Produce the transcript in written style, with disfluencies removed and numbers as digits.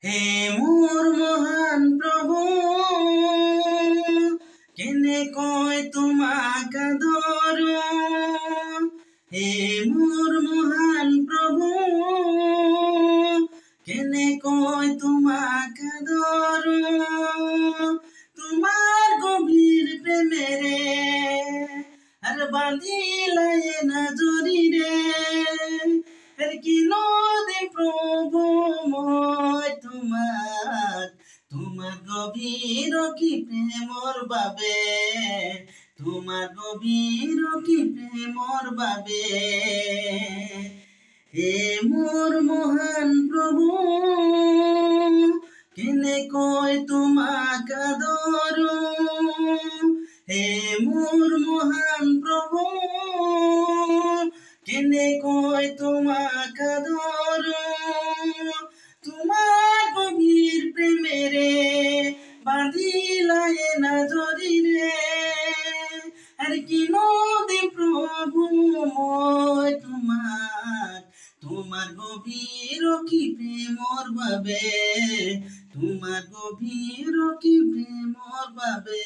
হে মোৰ মহান প্ৰভু কেনে কয় তোমাক আদৰো হে মোৰ মহান প্ৰভু কেনে কয় তোমাক আদৰো তোমার গভীর প্রেমেরে আর বাঁধিলাই না জরিরে আর কি নদী প্রভু মই তোমাক তোমার গভীর কি প্রেমর বাবে তোমার গভীর কি প্রেমর বাবে হে মোর মহান প্রভু কেনে কয় তোমাক আদৰো হে মোৰ মহান প্ৰভু কেনে কয় তোমাক আদৰো তোমার গভীর প্রেমেরে বাঁধিলাই না জরিরে আর কি নদী প্রভু মই তোমাক তোমার গভীর কি প্রেমর বাবে তোমার গভীর কি প্রেমর বাবে।